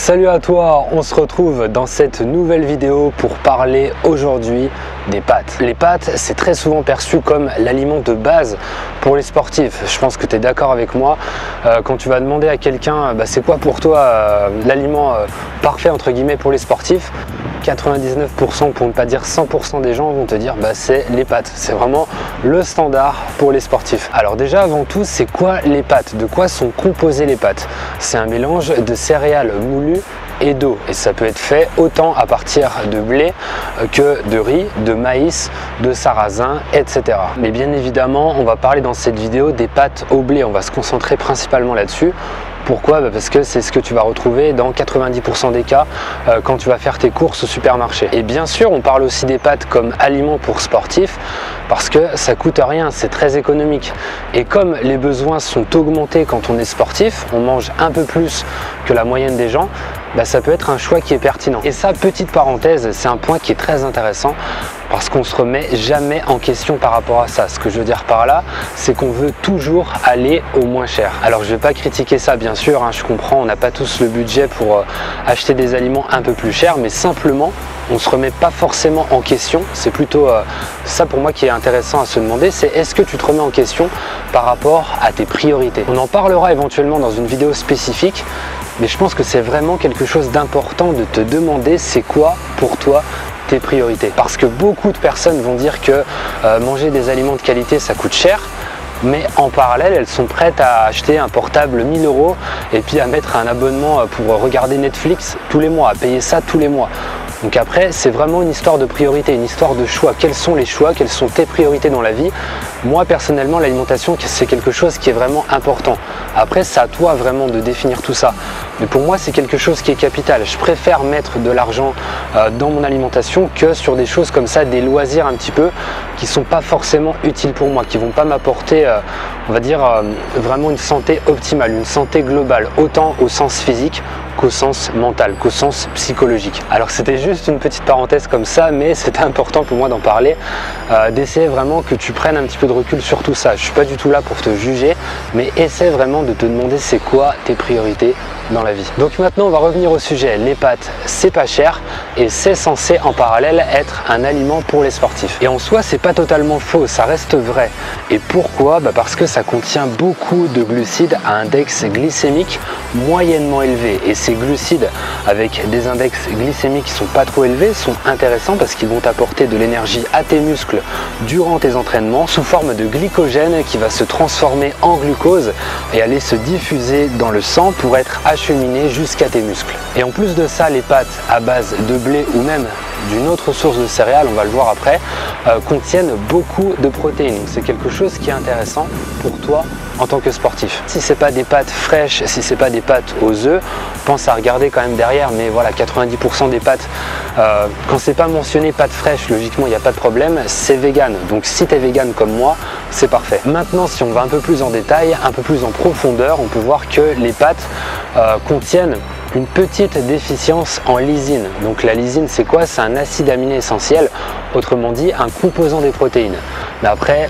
Salut à toi, on se retrouve dans cette nouvelle vidéo pour parler aujourd'hui des pâtes. Les pâtes, c'est très souvent perçu comme l'aliment de base pour les sportifs. Je pense que tu es d'accord avec moi. Quand tu vas demander à quelqu'un, c'est quoi pour toi l'aliment parfait entre guillemets pour les sportifs, 99% pour ne pas dire 100% des gens vont te dire c'est les pâtes. C'est vraiment le standard pour les sportifs. Alors déjà avant tout, c'est quoi les pâtes? De quoi sont composées les pâtes? C'est un mélange de céréales moulues et d'eau, et ça peut être fait autant à partir de blé que de riz, de maïs, de sarrasin, etc. Mais bien évidemment, on va parler dans cette vidéo des pâtes au blé. On va se concentrer principalement là-dessus. Pourquoi? Parce que c'est ce que tu vas retrouver dans 90% des cas quand tu vas faire tes courses au supermarché. Et bien sûr, on parle aussi des pâtes comme aliment pour sportifs parce que ça coûte rien, c'est très économique. Et comme les besoins sont augmentés quand on est sportif, on mange un peu plus que la moyenne des gens, ça peut être un choix qui est pertinent. Et ça, petite parenthèse, c'est un point qui est très intéressant parce qu'on ne se remet jamais en question par rapport à ça. Ce que je veux dire par là, c'est qu'on veut toujours aller au moins cher. Alors je ne vais pas critiquer ça bien sûr, je comprends, on n'a pas tous le budget pour acheter des aliments un peu plus chers, mais simplement on ne se remet pas forcément en question. C'est plutôt ça pour moi qui est intéressant à se demander, c'est est-ce que tu te remets en question par rapport à tes priorités? On en parlera éventuellement dans une vidéo spécifique, mais je pense que c'est vraiment quelque chose d'important de te demander c'est quoi pour toi tes priorités. Parce que beaucoup de personnes vont dire que manger des aliments de qualité ça coûte cher, mais en parallèle elles sont prêtes à acheter un portable 1000 € et puis à mettre un abonnement pour regarder Netflix tous les mois, à payer ça tous les mois. Donc après, c'est vraiment une histoire de priorité, une histoire de choix. Quels sont les choix? Quelles sont tes priorités dans la vie? Moi, personnellement, l'alimentation, c'est quelque chose qui est vraiment important. Après, c'est à toi vraiment de définir tout ça. Mais pour moi, c'est quelque chose qui est capital. Je préfère mettre de l'argent dans mon alimentation que sur des choses comme ça, des loisirs un petit peu, qui ne sont pas forcément utiles pour moi, qui ne vont pas m'apporter, on va dire, vraiment une santé optimale, une santé globale, autant au sens physique qu'au sens mental, qu'au sens psychologique. Alors c'était juste une petite parenthèse comme ça, mais c'était important pour moi d'en parler, d'essayer vraiment que tu prennes un petit peu de recul sur tout ça. Je suis pas du tout là pour te juger, mais essaie vraiment de te demander c'est quoi tes priorités dans la vie. Donc maintenant on va revenir au sujet. Les pâtes c'est pas cher et c'est censé en parallèle être un aliment pour les sportifs. Et en soi c'est pas totalement faux, ça reste vrai. Et pourquoi? Parce que ça contient beaucoup de glucides à index glycémique moyennement élevé. Et ces glucides avec des index glycémiques qui sont pas trop élevés sont intéressants parce qu'ils vont t'apporter de l'énergie à tes muscles durant tes entraînements sous forme de glycogène qui va se transformer en glucose et aller se diffuser dans le sang pour être acheminé jusqu'à tes muscles. Et en plus de ça, les pâtes à base de blé ou même d'une autre source de céréales, on va le voir après, contiennent beaucoup de protéines. C'est quelque chose qui est intéressant pour toi en tant que sportif. Si c'est pas des pâtes fraîches, si c'est pas des pâtes aux œufs, pense à regarder quand même derrière, mais voilà, 90% des pâtes, quand c'est pas mentionné pâtes fraîches, logiquement il n'y a pas de problème, c'est vegan. Donc si tu es vegan comme moi, c'est parfait. Maintenant, si on va un peu plus en détail, un peu plus en profondeur, on peut voir que les pâtes contiennent une petite déficience en lysine. Donc la lysine c'est quoi? C'est un acide aminé essentiel, autrement dit un composant des protéines. Mais après,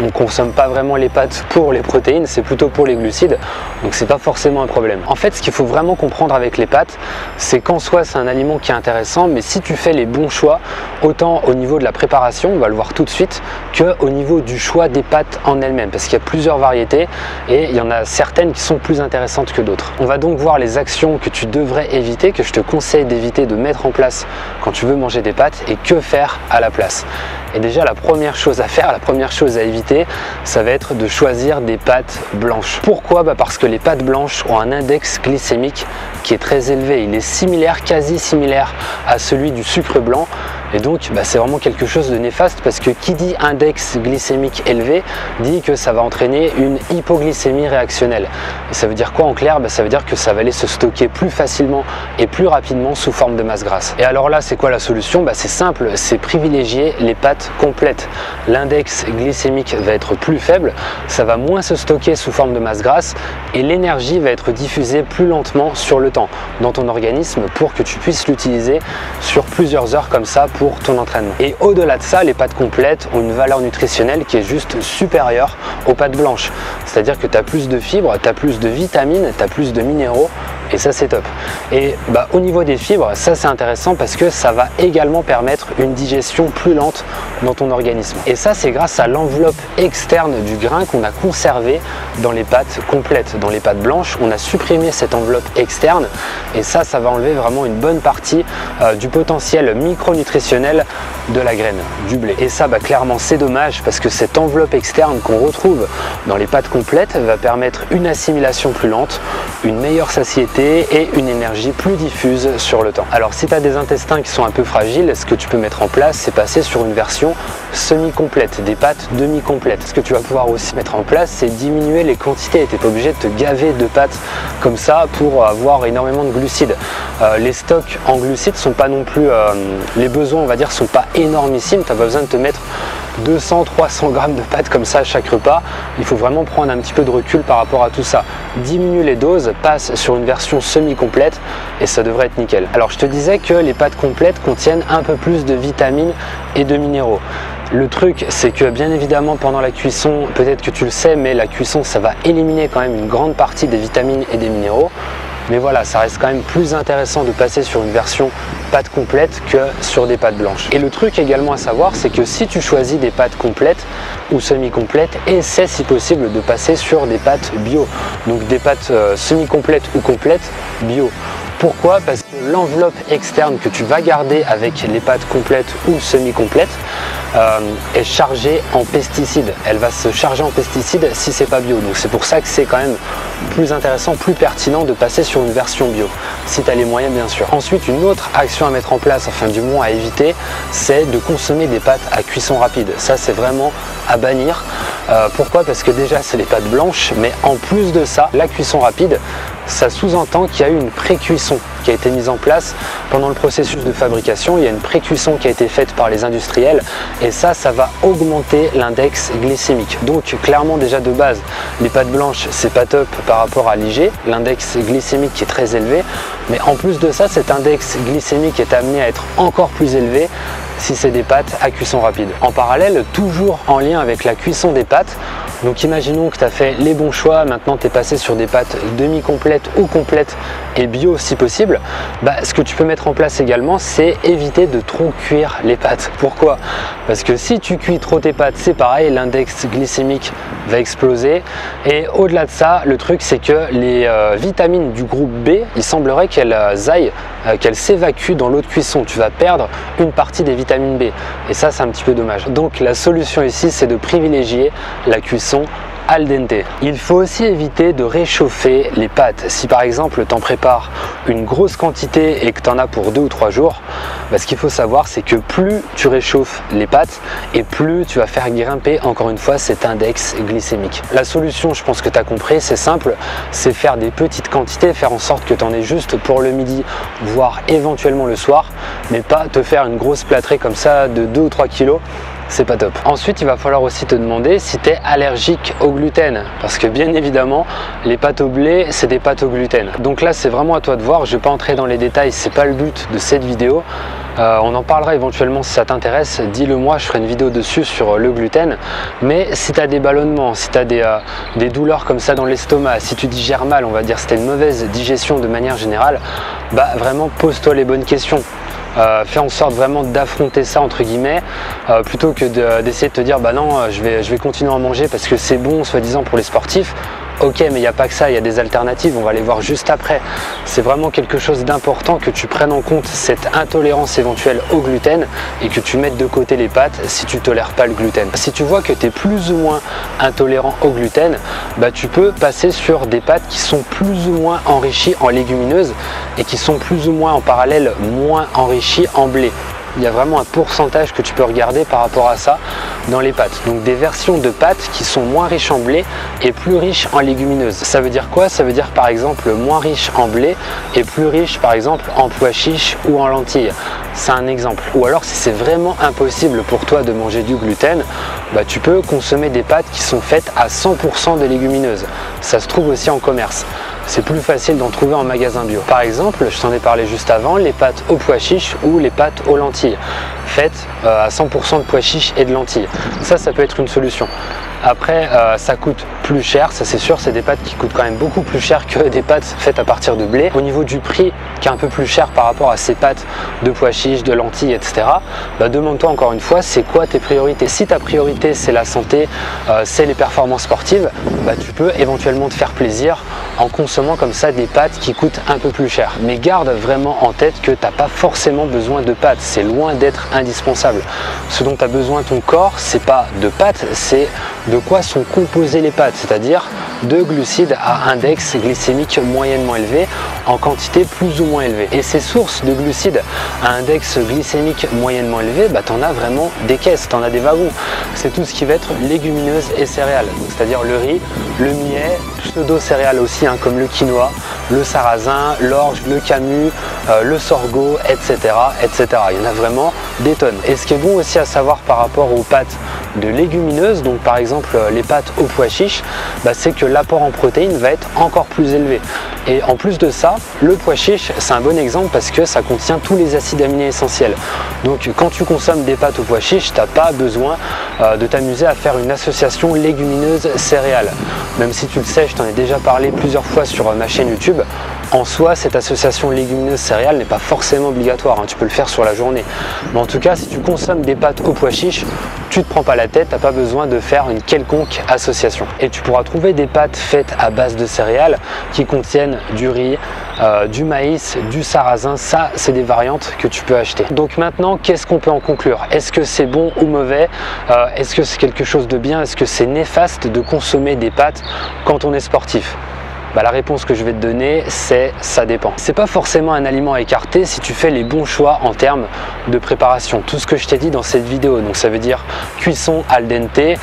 on ne consomme pas vraiment les pâtes pour les protéines, c'est plutôt pour les glucides, donc c'est pas forcément un problème. En fait, ce qu'il faut vraiment comprendre avec les pâtes, c'est qu'en soi c'est un aliment qui est intéressant, mais si tu fais les bons choix, autant au niveau de la préparation, on va le voir tout de suite, que au niveau du choix des pâtes en elles-mêmes, parce qu'il y a plusieurs variétés et il y en a certaines qui sont plus intéressantes que d'autres. On va donc voir les actions que tu devrais éviter, que je te conseille d'éviter de mettre en place quand tu veux manger des pâtes, et que faire à la place. Et déjà la première chose à faire, la première chose à éviter, ça va être de choisir des pâtes blanches. Pourquoi? Parce que les pâtes blanches ont un index glycémique qui est très élevé. Il est similaire, quasi similaire à celui du sucre blanc. Et donc c'est vraiment quelque chose de néfaste parce que qui dit index glycémique élevé dit que ça va entraîner une hypoglycémie réactionnelle. Et ça veut dire quoi en clair? Ça veut dire que ça va aller se stocker plus facilement et plus rapidement sous forme de masse grasse. Et alors là c'est quoi la solution? C'est simple, c'est privilégier les pâtes complètes. L'index glycémique va être plus faible, ça va moins se stocker sous forme de masse grasse et l'énergie va être diffusée plus lentement sur le temps dans ton organisme pour que tu puisses l'utiliser sur plusieurs heures comme ça pour ton entraînement. Et au-delà de ça, les pâtes complètes ont une valeur nutritionnelle qui est juste supérieure aux pâtes blanches. C'est-à-dire que tu as plus de fibres, tu as plus de vitamines, tu as plus de minéraux Et ça c'est top. Et au niveau des fibres, ça c'est intéressant parce que ça va également permettre une digestion plus lente dans ton organisme. Et ça c'est grâce à l'enveloppe externe du grain qu'on a conservé dans les pâtes complètes. Dans les pâtes blanches, on a supprimé cette enveloppe externe et ça va enlever vraiment une bonne partie du potentiel micronutritionnel de la graine, du blé. Et ça clairement c'est dommage parce que cette enveloppe externe qu'on retrouve dans les pâtes complètes va permettre une assimilation plus lente, une meilleure satiété et une énergie plus diffuse sur le temps. Alors si tu as des intestins qui sont un peu fragiles, ce que tu peux mettre en place, c'est passer sur une version semi-complète, des pâtes demi-complètes. Ce que tu vas pouvoir aussi mettre en place, c'est diminuer les quantités. Tu n'es pas obligé de te gaver de pâtes comme ça pour avoir énormément de glucides. Les stocks en glucides sont pas non plus, les besoins on va dire sont pas énormissimes. Tu n'as pas besoin de te mettre 200-300 grammes de pâtes comme ça à chaque repas. Il faut vraiment prendre un petit peu de recul par rapport à tout ça. Diminue les doses, passe sur une version semi-complète et ça devrait être nickel. Alors je te disais que les pâtes complètes contiennent un peu plus de vitamines et de minéraux. Le truc, c'est que bien évidemment pendant la cuisson, peut-être que tu le sais, mais la cuisson ça va éliminer quand même une grande partie des vitamines et des minéraux. Mais voilà, ça reste quand même plus intéressant de passer sur une version pâte complète que sur des pâtes blanches. Et le truc également à savoir, c'est que si tu choisis des pâtes complètes ou semi-complètes, essaie si possible de passer sur des pâtes bio. Donc des pâtes semi-complètes ou complètes bio. Pourquoi? Parce que l'enveloppe externe que tu vas garder avec les pâtes complètes ou semi-complètes est chargée en pesticides. Elle va se charger en pesticides si c'est pas bio. Donc c'est pour ça que c'est quand même plus intéressant, plus pertinent de passer sur une version bio, si tu as les moyens bien sûr. Ensuite, une autre action à mettre en place, enfin du moins à éviter, c'est de consommer des pâtes à cuisson rapide. Ça c'est vraiment à bannir. Pourquoi? Parce que déjà c'est les pâtes blanches, mais en plus de ça, la cuisson rapide, ça sous-entend qu'il y a eu une pré-cuisson qui a été mise en place pendant le processus de fabrication. Il y a une pré-cuisson qui a été faite par les industriels et ça va augmenter l'index glycémique. Donc clairement déjà de base, les pâtes blanches c'est pas top par rapport à l'IG, l'index glycémique qui est très élevé, mais en plus de ça, cet index glycémique est amené à être encore plus élevé si c'est des pâtes à cuisson rapide. En parallèle, toujours en lien avec la cuisson des pâtes, donc imaginons que tu as fait les bons choix, maintenant tu es passé sur des pâtes demi-complètes ou complètes et bio si possible, ce que tu peux mettre en place également, c'est éviter de trop cuire les pâtes. Pourquoi? Parce que si tu cuis trop tes pâtes, c'est pareil, l'index glycémique va exploser. Et au-delà de ça, le truc c'est que les vitamines du groupe B, il semblerait qu'elles s'évacuent dans l'eau de cuisson. Tu vas perdre une partie des vitamines B. Et ça, c'est un petit peu dommage. Donc la solution ici, c'est de privilégier la cuisson al dente. Il faut aussi éviter de réchauffer les pâtes. Si par exemple tu en prépares une grosse quantité et que tu en as pour 2 ou 3 jours, ce qu'il faut savoir c'est que plus tu réchauffes les pâtes et plus tu vas faire grimper encore une fois cet index glycémique. La solution, je pense que tu as compris, c'est simple, c'est faire des petites quantités, faire en sorte que tu en aies juste pour le midi, voire éventuellement le soir, mais pas te faire une grosse plâtrée comme ça de 2 ou 3 kilos. C'est pas top. Ensuite, il va falloir aussi te demander si tu es allergique au gluten, parce que bien évidemment, les pâtes au blé, c'est des pâtes au gluten. Donc là, c'est vraiment à toi de voir. Je vais pas entrer dans les détails, c'est pas le but de cette vidéo. On en parlera éventuellement si ça t'intéresse. Dis-le moi, je ferai une vidéo dessus sur le gluten. Mais si tu as des ballonnements, si tu as des douleurs comme ça dans l'estomac, si tu digères mal, on va dire, si tu as une mauvaise digestion de manière générale, vraiment pose-toi les bonnes questions. Fais en sorte vraiment d'affronter ça entre guillemets plutôt que d'essayer de te dire non, je vais continuer à en manger parce que c'est bon soi-disant pour les sportifs. Ok, mais il n'y a pas que ça, il y a des alternatives, on va les voir juste après. C'est vraiment quelque chose d'important que tu prennes en compte cette intolérance éventuelle au gluten et que tu mettes de côté les pâtes si tu ne tolères pas le gluten. Si tu vois que tu es plus ou moins intolérant au gluten, tu peux passer sur des pâtes qui sont plus ou moins enrichies en légumineuses et qui sont plus ou moins en parallèle moins enrichies en blé. Il y a vraiment un pourcentage que tu peux regarder par rapport à ça dans les pâtes. Donc des versions de pâtes qui sont moins riches en blé et plus riches en légumineuses. Ça veut dire quoi? Ça veut dire par exemple moins riche en blé et plus riche par exemple en pois chiches ou en lentilles. C'est un exemple. Ou alors si c'est vraiment impossible pour toi de manger du gluten, tu peux consommer des pâtes qui sont faites à 100% de légumineuses. Ça se trouve aussi en commerce. C'est plus facile d'en trouver en magasin bio. Par exemple, je t'en ai parlé juste avant, les pâtes aux pois chiches ou les pâtes aux lentilles. faite à 100% de pois chiches et de lentilles. Ça peut être une solution. Après, ça coûte plus cher, ça c'est sûr, c'est des pâtes qui coûtent quand même beaucoup plus cher que des pâtes faites à partir de blé. Au niveau du prix, qui est un peu plus cher par rapport à ces pâtes de pois chiches, de lentilles, etc., demande-toi encore une fois, c'est quoi tes priorités? Si ta priorité c'est la santé, c'est les performances sportives, tu peux éventuellement te faire plaisir en consommant comme ça des pâtes qui coûtent un peu plus cher. Mais garde vraiment en tête que tu n'as pas forcément besoin de pâtes, c'est loin d'être indispensable. Ce dont tu as besoin ton corps, c'est pas de pâtes, c'est de quoi sont composées les pâtes, c'est-à-dire de glucides à index glycémique moyennement élevé en quantité plus ou moins élevée. Et ces sources de glucides à index glycémique moyennement élevé, tu en as vraiment des caisses, tu en as des wagons. C'est tout ce qui va être légumineuses et céréales, c'est-à-dire le riz, le millet, pseudo-céréales aussi, comme le quinoa, le sarrasin, l'orge, le camus, le sorgho, etc., etc. Il y en a vraiment des tonnes. Et ce qui est bon aussi à savoir par rapport aux pâtes de légumineuses, donc par exemple les pâtes aux pois chiches, c'est que l'apport en protéines va être encore plus élevé. Et en plus de ça, le pois chiche, c'est un bon exemple parce que ça contient tous les acides aminés essentiels. Donc quand tu consommes des pâtes aux pois chiches, tu n'as pas besoin de t'amuser à faire une association légumineuse-céréales. Même si tu le sais, je t'en ai déjà parlé plusieurs fois sur ma chaîne YouTube. En soi, cette association légumineuse-céréales n'est pas forcément obligatoire, tu peux le faire sur la journée. Mais en tout cas, si tu consommes des pâtes aux pois chiches, tu ne te prends pas la tête, tu n'as pas besoin de faire une quelconque association. Et tu pourras trouver des pâtes faites à base de céréales qui contiennent du riz, du maïs, du sarrasin. Ça, c'est des variantes que tu peux acheter. Donc maintenant, qu'est-ce qu'on peut en conclure? Est-ce que c'est bon ou mauvais? Est-ce que c'est quelque chose de bien? Est-ce que c'est néfaste de consommer des pâtes quand on est sportif? La réponse que je vais te donner, c'est ça dépend. C'est pas forcément un aliment à écarter si tu fais les bons choix en termes de préparation. Tout ce que je t'ai dit dans cette vidéo, donc ça veut dire cuisson al dente,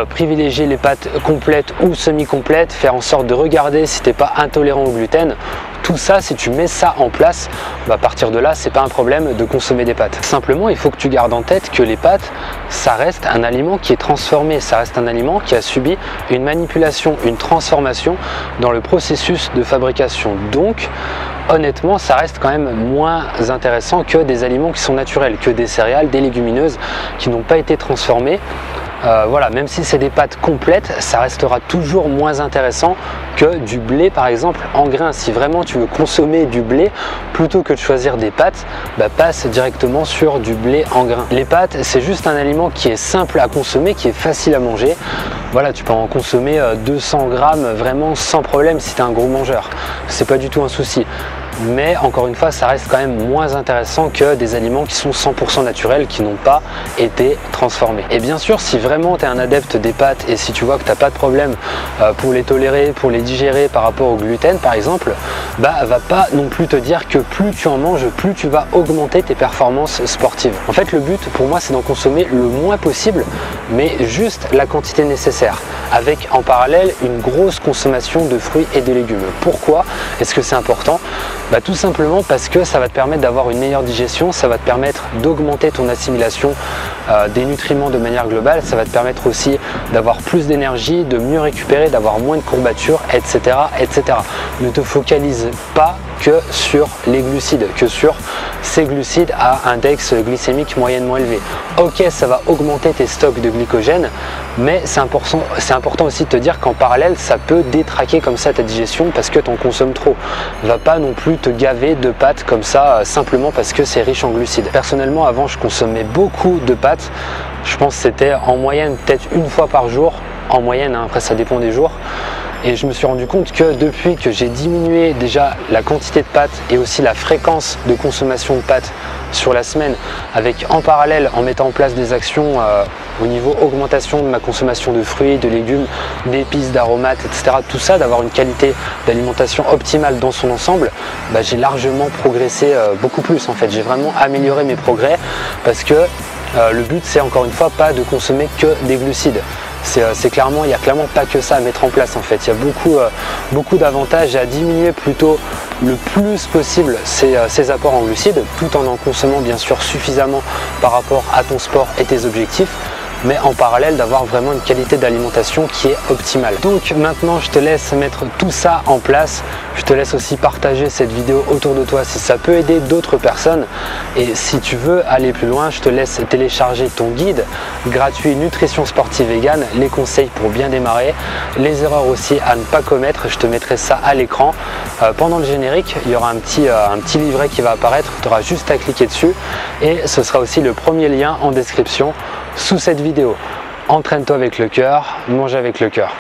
privilégier les pâtes complètes ou semi-complètes, faire en sorte de regarder si tu n'es pas intolérant au gluten. Tout ça, si tu mets ça en place, à partir de là, c'est pas un problème de consommer des pâtes. Simplement, il faut que tu gardes en tête que les pâtes, ça reste un aliment qui est transformé, ça reste un aliment qui a subi une manipulation, une transformation dans le processus de fabrication. Donc, honnêtement, ça reste quand même moins intéressant que des aliments qui sont naturels, que des céréales, des légumineuses qui n'ont pas été transformées. Voilà, même si c'est des pâtes complètes, ça restera toujours moins intéressant que du blé par exemple en grains. Si vraiment tu veux consommer du blé, plutôt que de choisir des pâtes, passe directement sur du blé en grains. Les pâtes, c'est juste un aliment qui est simple à consommer, qui est facile à manger. Voilà, tu peux en consommer 200 grammes vraiment sans problème si tu es un gros mangeur. C'est pas du tout un souci. Mais encore une fois, ça reste quand même moins intéressant que des aliments qui sont 100% naturels, qui n'ont pas été transformés. Et bien sûr, si vraiment tu es un adepte des pâtes et si tu vois que tu n'as pas de problème pour les tolérer, pour les digérer par rapport au gluten par exemple, va pas non plus te dire que plus tu en manges, plus tu vas augmenter tes performances sportives. En fait, le but pour moi, c'est d'en consommer le moins possible, mais juste la quantité nécessaire, avec en parallèle une grosse consommation de fruits et de légumes. Pourquoi est-ce que c'est important? Tout simplement parce que ça va te permettre d'avoir une meilleure digestion, ça va te permettre d'augmenter ton assimilation des nutriments de manière globale, ça va te permettre aussi d'avoir plus d'énergie, de mieux récupérer, d'avoir moins de courbatures, etc., etc. Ne te focalise pas que sur les glucides, que sur ces glucides à index glycémique moyennement élevé. Ok, ça va augmenter tes stocks de glycogène, mais c'est important aussi de te dire qu'en parallèle, ça peut détraquer comme ça ta digestion parce que tu en consommes trop. Va pas non plus te gaver de pâtes comme ça simplement parce que c'est riche en glucides. Personnellement, avant, je consommais beaucoup de pâtes. Je pense que c'était en moyenne peut-être une fois par jour, en moyenne, après ça dépend des jours. Et je me suis rendu compte que depuis que j'ai diminué déjà la quantité de pâtes et aussi la fréquence de consommation de pâtes sur la semaine, avec en parallèle en mettant en place des actions au niveau augmentation de ma consommation de fruits, de légumes, d'épices, d'aromates, etc. Tout ça, d'avoir une qualité d'alimentation optimale dans son ensemble, j'ai largement progressé beaucoup plus en fait. J'ai vraiment amélioré mes progrès parce que le but c'est encore une fois pas de consommer que des glucides. Il n'y a clairement pas que ça à mettre en place en fait. Il y a beaucoup d'avantages à diminuer plutôt le plus possible ces apports en glucides, tout en consommant bien sûr suffisamment par rapport à ton sport et tes objectifs. mais en parallèle d'avoir vraiment une qualité d'alimentation qui est optimale. Donc maintenant je te laisse mettre tout ça en place. Je te laisse aussi partager cette vidéo autour de toi si ça peut aider d'autres personnes. Et si tu veux aller plus loin, je te laisse télécharger ton guide gratuit nutrition sportive vegan, les conseils pour bien démarrer, les erreurs aussi à ne pas commettre. Je te mettrai ça à l'écran. Pendant le générique, il y aura un petit livret qui va apparaître. Tu auras juste à cliquer dessus et ce sera aussi le premier lien en description sous cette vidéo. Entraîne-toi avec le cœur, mange avec le cœur.